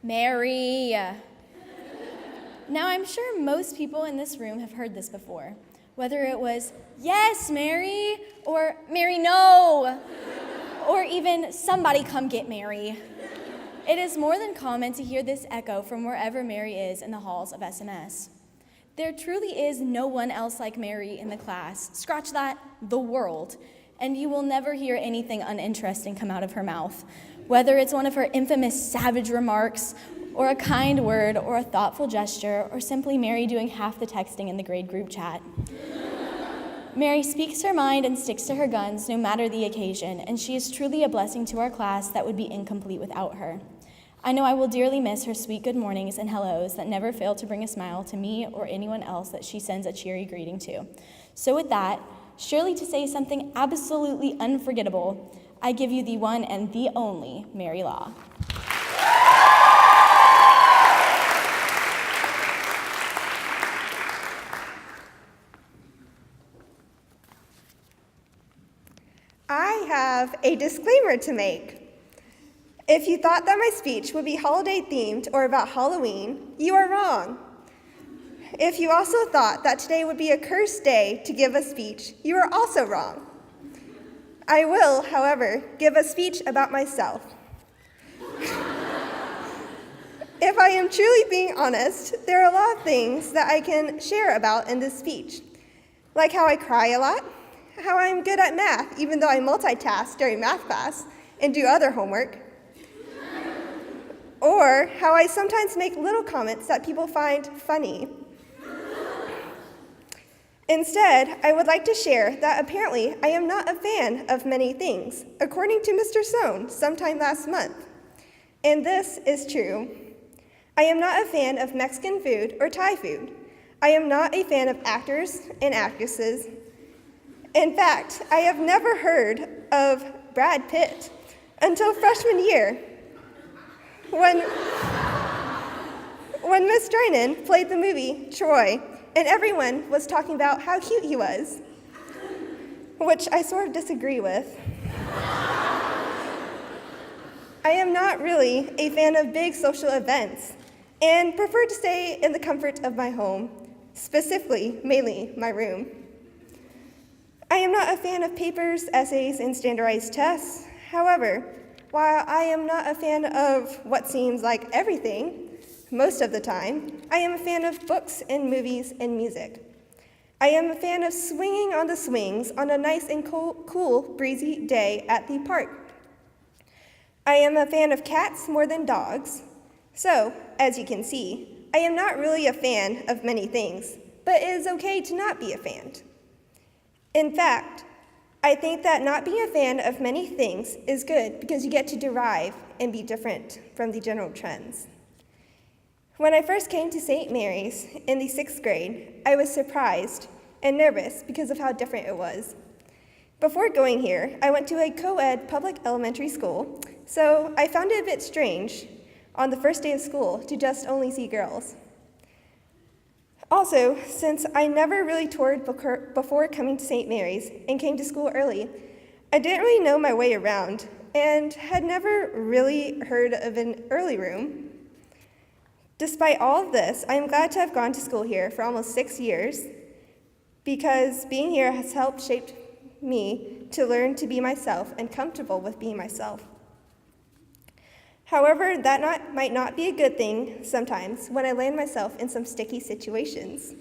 Mary. Now, I'm sure most people in this room have heard this before, whether it was, yes, Mary, or Mary, no, or even somebody come get Mary. It is more than common to hear this echo from wherever Mary is in the halls of SMS. There truly is no one else like Mary in the class, scratch that, the world, and you will never hear anything uninteresting come out of her mouth, whether it's one of her infamous savage remarks, or a kind word, or a thoughtful gesture, or simply Mary doing half the texting in the grade group chat. Mary speaks her mind and sticks to her guns no matter the occasion, and she is truly a blessing to our class that would be incomplete without her. I know I will dearly miss her sweet good mornings and hellos that never fail to bring a smile to me or anyone else that she sends a cheery greeting to. So with that, surely to say something absolutely unforgettable, I give you the one and the only Mary Law. I have a disclaimer to make. If you thought that my speech would be holiday themed or about Halloween, you are wrong. If you also thought that today would be a cursed day to give a speech, you are also wrong. I will, however, give a speech about myself. If I am truly being honest, there are a lot of things that I can share about in this speech, like how I cry a lot, how I'm good at math, even though I multitask during math class and do other homework, or how I sometimes make little comments that people find funny. Instead, I would like to share that apparently I am not a fan of many things, according to Mr. Sohn sometime last month. And this is true. I am not a fan of Mexican food or Thai food. I am not a fan of actors and actresses. In fact, I have never heard of Brad Pitt until freshman year, when Miss Drynan played the movie Troy, and everyone was talking about how cute he was, which I sort of disagree with. I am not really a fan of big social events and prefer to stay in the comfort of my home, specifically, mainly my room. I am not a fan of papers, essays, and standardized tests. However, while I am not a fan of what seems like everything, most of the time, I am a fan of books and movies and music. I am a fan of swinging on the swings on a nice and cool, breezy day at the park. I am a fan of cats more than dogs. So, as you can see, I am not really a fan of many things, but it is okay to not be a fan. In fact, I think that not being a fan of many things is good because you get to derive and be different from the general trends. When I first came to St. Mary's in the 6th grade, I was surprised and nervous because of how different it was. Before going here, I went to a co-ed public elementary school, so I found it a bit strange on the first day of school to just only see girls. Also, since I never really toured before coming to St. Mary's and came to school early, I didn't really know my way around and had never really heard of an early room. Despite all of this, I am glad to have gone to school here for almost 6 years because being here has helped shape me to learn to be myself and comfortable with being myself. However, that might not be a good thing sometimes when I land myself in some sticky situations,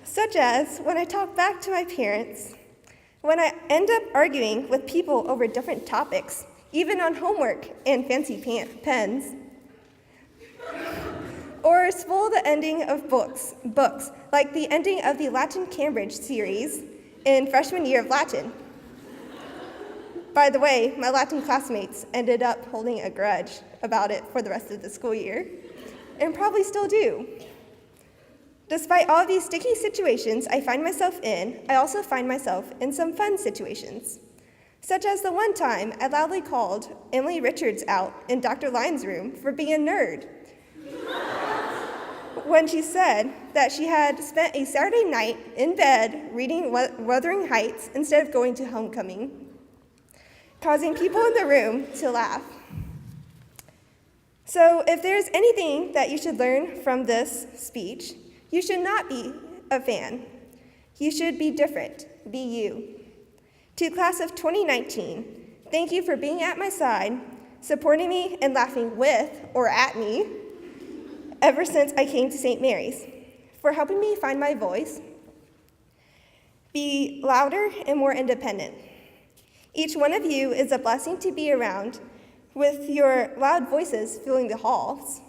such as when I talk back to my parents, when I end up arguing with people over different topics, even on homework and fancy pens, or spoil the ending of books, like the ending of the Latin Cambridge series in freshman year of Latin. By the way, my Latin classmates ended up holding a grudge about it for the rest of the school year, and probably still do. Despite all of these sticky situations I find myself in, I also find myself in some fun situations, such as the one time I loudly called Emily Richards out in Dr. Lyon's room for being a nerd, when she said that she had spent a Saturday night in bed reading Wuthering Heights instead of going to homecoming, causing people in the room to laugh. So if there's anything that you should learn from this speech, you should not be a fan. You should be different. Be you. To class of 2019, thank you for being at my side, supporting me, and laughing with or at me ever since I came to St. Mary's, for helping me find my voice, be louder and more independent. Each one of you is a blessing to be around, with your loud voices filling the halls,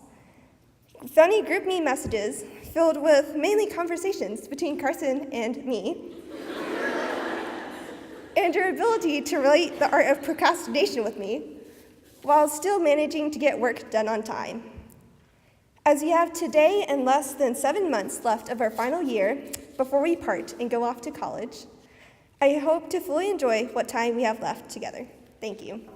funny GroupMe messages filled with mainly conversations between Carson and me, and your ability to relate the art of procrastination with me while still managing to get work done on time. As we have today and less than 7 months left of our final year before we part and go off to college, I hope to fully enjoy what time we have left together. Thank you.